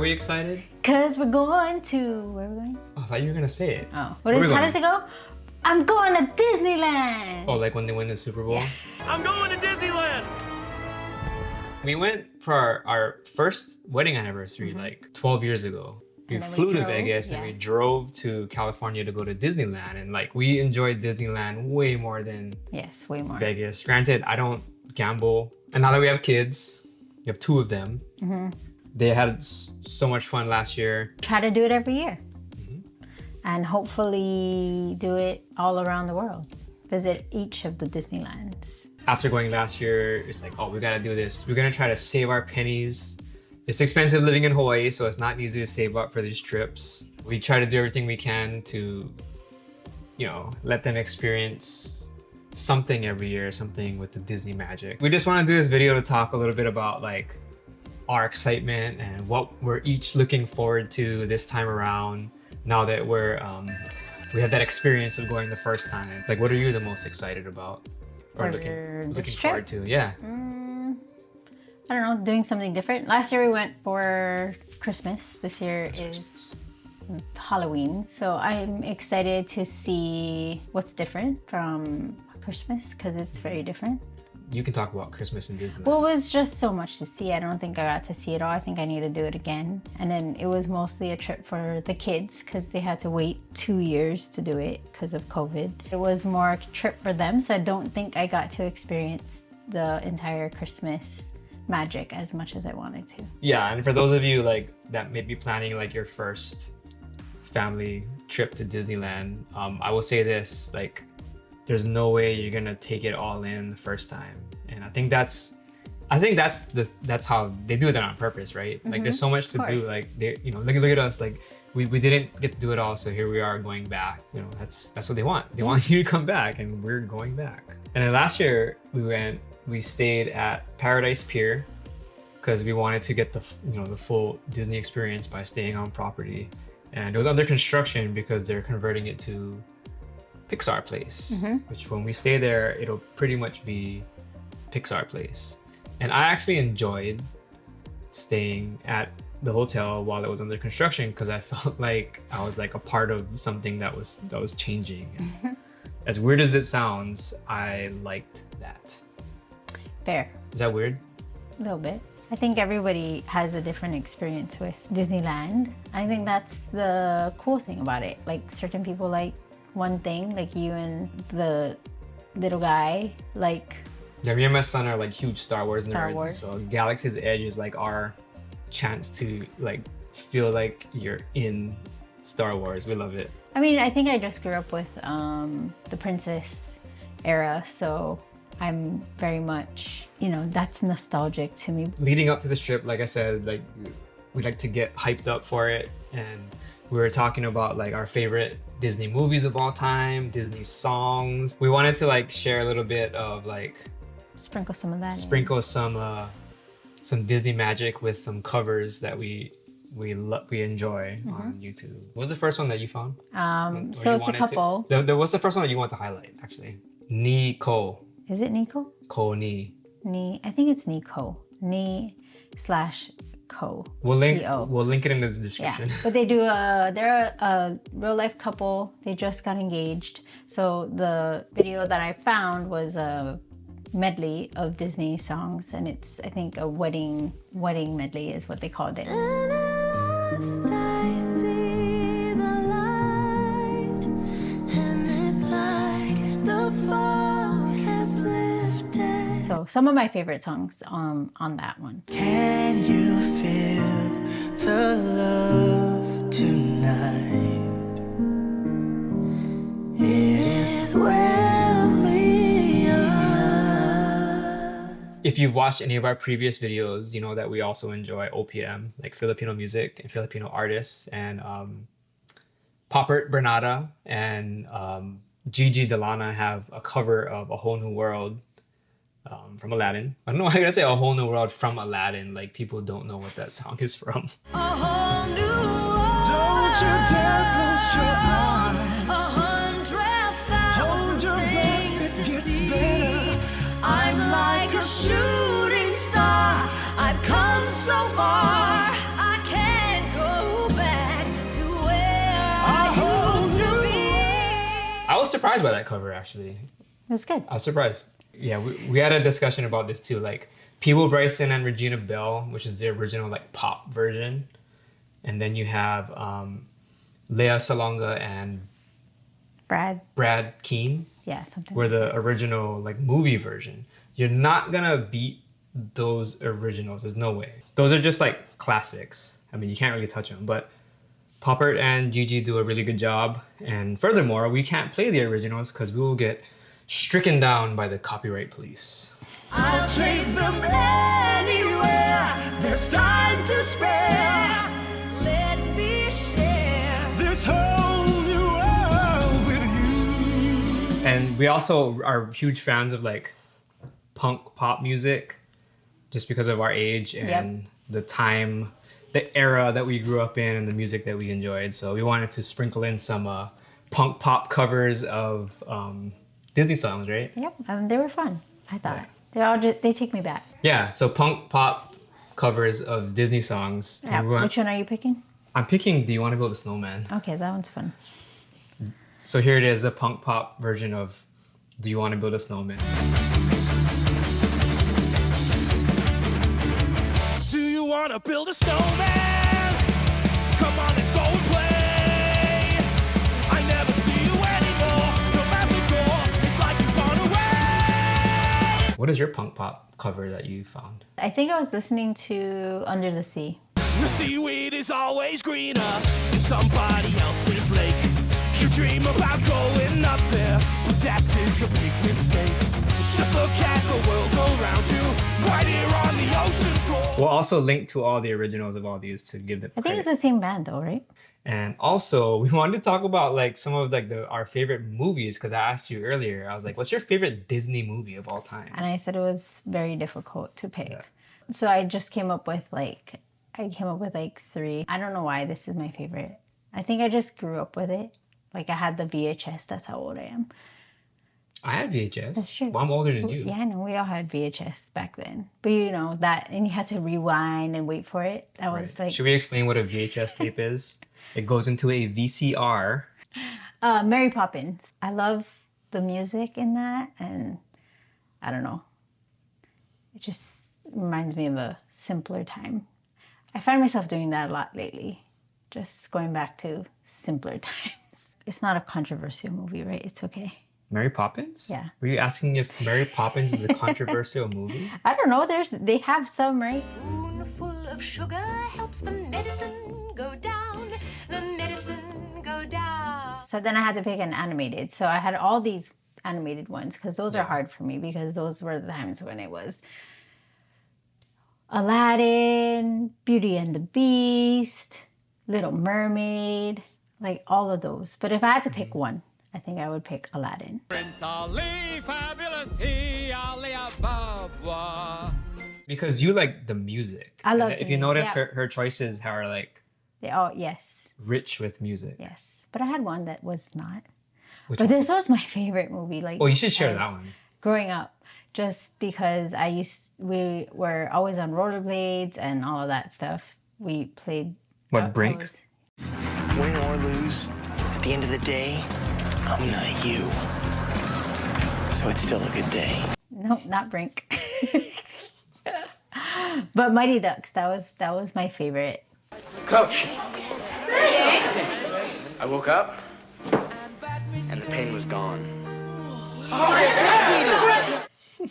we excited? Cause we're going to, where are we going? Oh, I thought you were gonna say it. Oh, Where are we how going? does it go? I'm going to Disneyland! Oh, like when they win the Super Bowl? Yeah. I'm going to Disneyland! We went for our first wedding anniversary like 12 years ago. We And then we flew to drove, Vegas and we drove to California to go to Disneyland, and like we enjoyed Disneyland way more than Yes, way more. Vegas. Granted, I don't gamble, and now that we have kids, we have 2 of them. They had so much fun last year. Try to do it every year. And hopefully do it all around the world. Visit each of the Disneylands. After going last year, it's like, oh, we gotta do this. We're gonna try to save our pennies. It's expensive living in Hawaii, so it's not easy to save up for these trips. We try to do everything we can to, you know, let them experience something every year, something with the Disney magic. We just want to do this video to talk a little bit about like our excitement and what we're each looking forward to this time around. Now that we have that experience of going the first time. Like, what are you the most excited about or looking forward to? Yeah. I don't know, doing something different. Last year we went for Christmas. This year is Halloween. So I'm excited to see what's different from Christmas because it's very different. You can talk about Christmas in Disneyland. Well, it was just so much to see. I don't think I got to see it all. I think I need to do it again. And then it was mostly a trip for the kids because they had to wait 2 years to do it because of COVID. It was more a trip for them, so I don't think I got to experience the entire Christmas magic as much as I wanted to. Yeah, and for those of you like that may be planning like your first family trip to Disneyland, I will say this, like, there's no way you're gonna take it all in the first time. And I think that's how they do that on purpose, right? Like there's so much to do. Like they, you know, look at us, like we didn't get to do it all, so here we are going back. You know, that's what they want. They want you to come back, and we're going back. And then last year we stayed at Paradise Pier because we wanted to get the full Disney experience by staying on property. And it was under construction because they're converting it to Pixar Place, which when we stay there, it'll pretty much be Pixar Place. And I actually enjoyed staying at the hotel while it was under construction because I felt like I was like a part of something that was changing. And as weird as it sounds, I liked that. Fair. Is that weird? A little bit. I think everybody has a different experience with Disneyland. I think that's the cool thing about it. Like certain people like one thing, like you and the little guy, like... Yeah, me and my son are like huge Star Wars nerds. So Galaxy's Edge is like our chance to like feel like you're in Star Wars. We love it. I mean, I think I just grew up with the princess era, so I'm very much, you know, that's nostalgic to me. Leading up to this trip, like I said, like we like to get hyped up for it, and we were talking about like our favorite Disney movies of all time, Disney songs. We wanted to like share a little bit of like sprinkle some of that sprinkle some Disney magic with some covers that we enjoy on YouTube. What was the first one that you found? So it's a couple. What's the first one that you want to highlight, actually? Nico. Is it Nico? Ko Ni. Ni. I think it's Nico. Ni/Ko. We'll link it in the description. Yeah, but they're a real life couple. They just got engaged. So the video that I found was a medley of Disney songs, and it's, I think, a wedding medley is what they called it. So some of my favorite songs on that one. Can you feel the love tonight? It is where we are. If you've watched any of our previous videos, you know that we also enjoy OPM, like Filipino music and Filipino artists, and Popert Bernada and Gigi Delana have a cover of A Whole New World from Aladdin. I don't know why I gotta say A Whole New World from Aladdin, like people don't know what that song is from. A whole new world. Don't you dare close your eyes. 100,000 things to see. Better. I'm like a shooting star. I've come so far. I can't was surprised by that cover, actually. It was good. I was surprised. Yeah, we had a discussion about this too. Like, Peebo Bryson and Regina Bell, which is the original like pop version. And then you have Lea Salonga and Brad Keane. Yeah, something. Were the original like movie version. You're not gonna beat those originals. There's no way. Those are just like classics. I mean, you can't really touch them. But Poppert and Gigi do a really good job. And furthermore, we can't play the originals because we will get stricken down by the copyright police. I'll chase them anywhere. There's time to spare. Let me share this whole new world with you. And we also are huge fans of like punk pop music just because of our age and the time, the era that we grew up in and the music that we enjoyed. So we wanted to sprinkle in some punk pop covers of Disney songs, right? Yep, and they were fun, I thought. They take me back. Yeah, so punk pop covers of Disney songs. Yeah. Which one are you picking? I'm picking Do You Want to Build a Snowman? Okay, that one's fun. So here it is, the punk pop version of Do You Want to Build a Snowman? Do you want to build a snowman? Come on, let's go and play. I never see you anymore. Come out the door, it's like you've gone away. What is your punk pop cover that you found? I think I was listening to Under the Sea. The seaweed is always greener in somebody else's lake. You dream about going up there, but that is a big mistake. Just look at the world around you, right here on the ocean floor. We'll also link to all the originals of all these to give them I think credit. it's the same band though, right? And also, we wanted to talk about like some of like our favorite movies because I asked you earlier. I was like, "What's your favorite Disney movie of all time?" And I said it was very difficult to pick. Yeah. So I just came up with like 3. I don't know why this is my favorite. I think I just grew up with it. Like I had the VHS. That's how old I am. I had VHS. That's true. Well, I'm older than you. Yeah, I know. We all had VHS back then. But you know, that, and you had to rewind and wait for it. That was Right. like... Should we explain what a VHS tape is? It goes into a VCR. Mary Poppins. I love the music in that, and I don't know. It just reminds me of a simpler time. I find myself doing that a lot lately. Just going back to simpler times. It's not a controversial movie, right? It's okay. Mary Poppins? Yeah. Were you asking if Mary Poppins is a controversial movie? I don't know. They have some, right? Spoonful of sugar helps the medicine go down. The medicine go down. So then I had to pick an animated. So I had all these animated ones because those are hard for me because those were the times when it was Aladdin, Beauty and the Beast, Little Mermaid, like all of those. But if I had to pick one, I think I would pick Aladdin. Prince Ali, fabulous he, Ali Ababa. Because you like the music. I love And the if you music, notice, yeah. her choices are like Yes, rich with music. yes. But I had one that was not. Which But one? this was my favorite movie. Like, Oh, you should share as that one. growing up, just because we were always on rollerblades and all of that stuff. We played. What, Brink? Win or lose, at the end of the day, I'm not you. So it's still a good day. No, not Brink. But Mighty Ducks, that was my favorite. Coach! I woke up, and the pain was gone.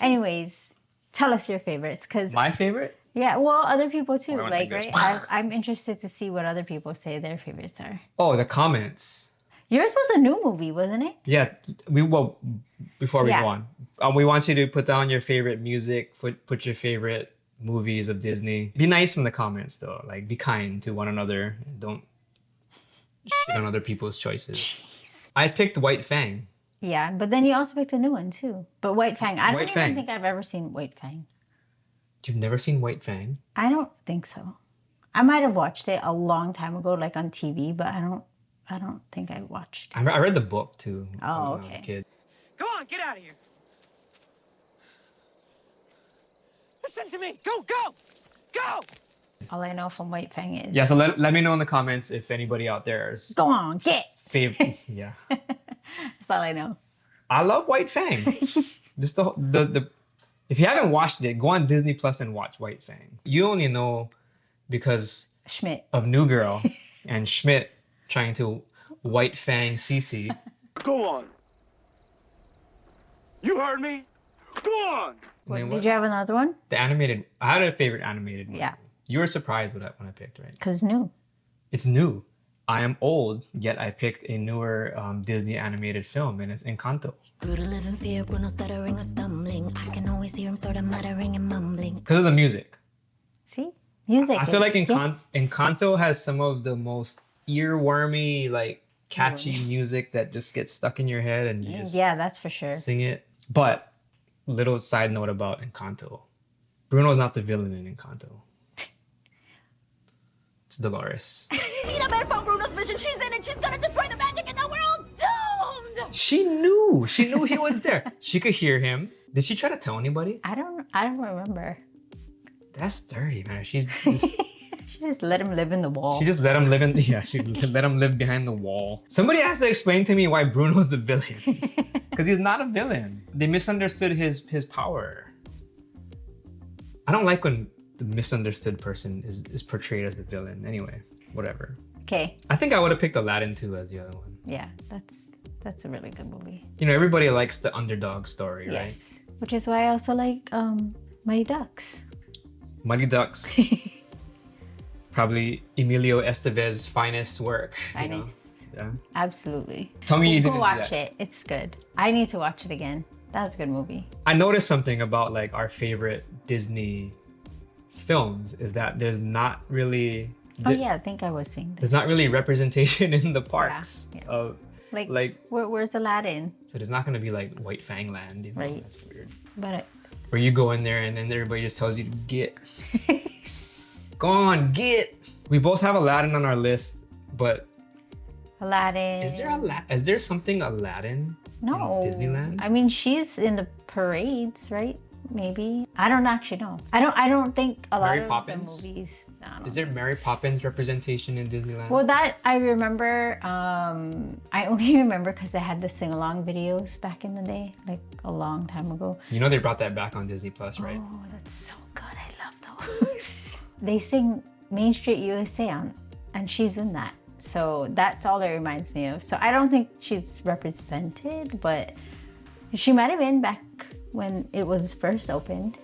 Anyways, tell us your favorites, because My favorite? yeah, well, other people too, I don't like, think right? I'm interested to see what other people say their favorites are. Oh, the comments. Yours was a new movie, wasn't it? Yeah, before we Yeah. go on, we want you to put down your favorite music, put your favorite movies of Disney. Be nice in the comments though, like be kind to one another. Don't shit on other people's choices. I picked White Fang. Yeah, but then you also picked a new one too. But White Fang, I don't White even Fang. think I've ever seen White Fang. You've never seen White Fang? I don't think so. I might have watched it a long time ago, like on TV, but I don't think I watched it. I read the book too. Oh, when I was a okay. kid. Come on, get out of here. Listen to me. Go, go, go. All I know from White Fang is Yeah, so let me know in the comments if anybody out there is go on, get. favorite. Yeah. That's all I know. I love White Fang. Just the if you haven't watched it, go on Disney Plus and watch White Fang. You only know because Schmidt. of New Girl and Schmidt trying to White Fang Cece. Go on. You heard me? Go on. Did you have another one? The animated. I had a favorite animated movie. Yeah. You were surprised when I picked, right? Because it's new. It's new. I am old, yet I picked a newer Disney animated film, and it's Encanto. Grew to live in fear, Bruno stuttering or stumbling. I can always hear him sort of muttering and mumbling. Because of the music. See? Music. I feel like Yes. Encanto has some of the most earwormy, like catchy music that just gets stuck in your head and you just Yeah, that's for sure. sing it. But little side note about Encanto. Bruno's not the villain in Encanto. It's Dolores. Peanut Man from Bruno's vision. She's in it. She's gonna destroy the magic, and now we're all doomed. She knew he was there. She could hear him. Did she try to tell anybody? I don't remember. That's dirty, man. She just let him live in the wall. She just let him live in. Yeah, she let him live behind the wall. Somebody has to explain to me why Bruno's the villain, because he's not a villain. They misunderstood his power. I don't like when the misunderstood person is portrayed as the villain. Anyway, whatever. Okay. I think I would have picked Aladdin 2 as the other one. Yeah, that's a really good movie. You know, everybody likes the underdog story, right? Yes. Which is why I also like Mighty Ducks. Mighty Ducks. Probably Emilio Estevez's finest work. you know? Finest. Yeah. Absolutely. Tell me you Go didn't do watch that. it. It's good. I need to watch it again. That's a good movie. I noticed something about like our favorite Disney films is that there's not really Oh yeah, I think I was saying this. there's not really representation in the parks yeah. of Like where's Aladdin? so there's not gonna be like White Fang Land, you know? Right. That's weird. But Where you go in there and then everybody just tells you to get. Go on, get. We both have Aladdin on our list, but Aladdin. is there something Aladdin No. in Disneyland? I mean, she's in the parades, right? Maybe. I don't actually know. I don't think a lot Mary of Poppins? the movies. I don't know. Is there Mary Poppins representation in Disneyland? Well, that I remember. I only remember because I had the sing-along videos back in the day, like a long time ago. You know they brought that back on Disney Plus, right? Oh, that's so good. I love those. They sing Main Street USA on, and she's in that. So that's all that reminds me of. So I don't think she's represented, but she might have been back when it was first opened.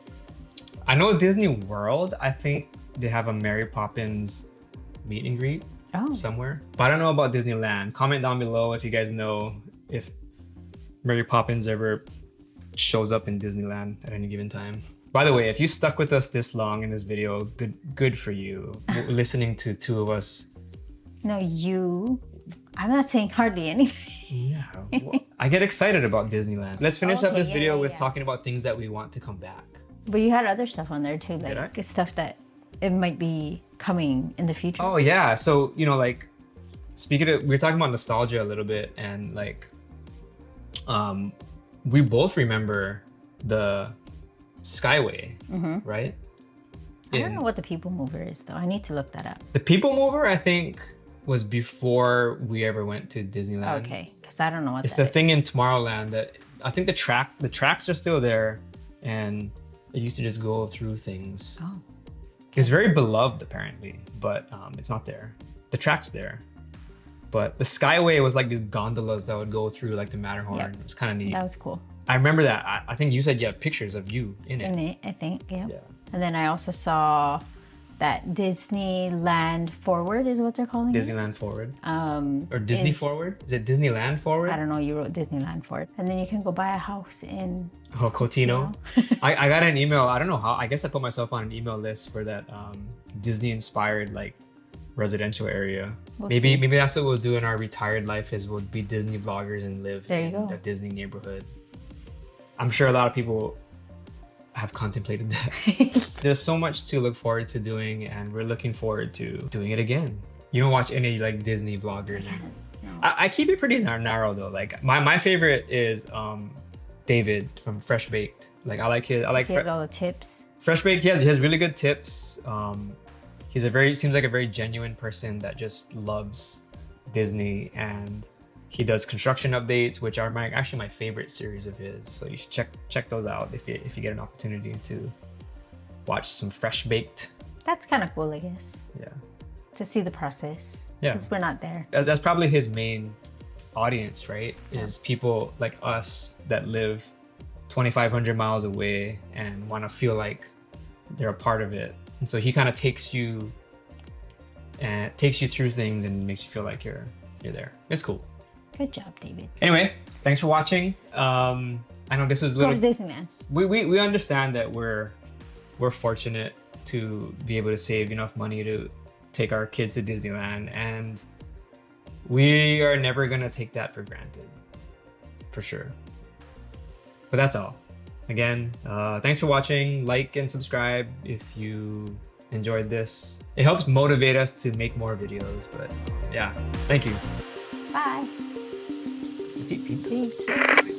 I know Disney World, I think they have a Mary Poppins meet and greet somewhere. But I don't know about Disneyland. Comment down below if you guys know if Mary Poppins ever shows up in Disneyland at any given time. By the way, if you stuck with us this long in this video, good for you. Listening to two of us. No, you. I'm not saying hardly anything. Yeah, well, I get excited about Disneyland. Let's finish up Okay, this video yeah, with yeah. talking about things that we want to come back. But you had other stuff on there too, Did I? like stuff that it might be coming in the future. Oh yeah, so you know, like speaking of, we were talking about nostalgia a little bit, and like, we both remember the Skyway, right? I don't know what the People Mover is though. I need to look that up. The People Mover, I think, was before we ever went to Disneyland. Okay, because I don't know what It's that the thing is. in Tomorrowland that I think the tracks are still there, and it used to just go through things. Oh. It's very beloved apparently, but it's not there. The track's there, but the Skyway was like these gondolas that would go through like the Matterhorn. Yep. It was kind of neat. That was cool. I remember that. I think you said you have pictures of you in it. In it, I think, yeah. Yeah. And then I also saw that Disneyland Forward is what they're calling it. Disneyland Forward. Or Disney is- Forward? Is it Disneyland Forward? I don't know, you wrote Disneyland Forward. And then you can go buy a house in Oh, Cotino. I got an email. I don't know how. I guess I put myself on an email list for that Disney inspired like residential area. We'll maybe see. maybe that's what we'll do in our retired life is we'll be Disney vloggers and live There you in go. the Disney neighborhood. I'm sure a lot of people have contemplated that. There's so much to look forward to doing, and we're looking forward to doing it again. You don't watch any like Disney vloggers? I keep it pretty narrow though. Like my favorite is David from Fresh Baked. Like I like his. I like he has all the tips. Fresh Baked. He has really good tips. Seems like a very genuine person that just loves Disney, and He does construction updates, which are actually my favorite series of his. So you should check those out if you get an opportunity to watch some fresh baked. That's kind of cool, I guess, Yeah. to see the process. Yeah. Because we're not there. That's probably his main audience, right? Is people like us that live 2,500 miles away and want to feel like they're a part of it. And so he kind of takes you through things and makes you feel like you're there. It's cool. Good job, David. Anyway, thanks for watching. I know this was a Go little. to Disneyland. We understand that we're fortunate to be able to save enough money to take our kids to Disneyland, and we are never gonna take that for granted, for sure. But that's all. Again, thanks for watching. Like and subscribe if you enjoyed this. It helps motivate us to make more videos. But yeah, thank you. Bye. Let's eat pizza. Pizza.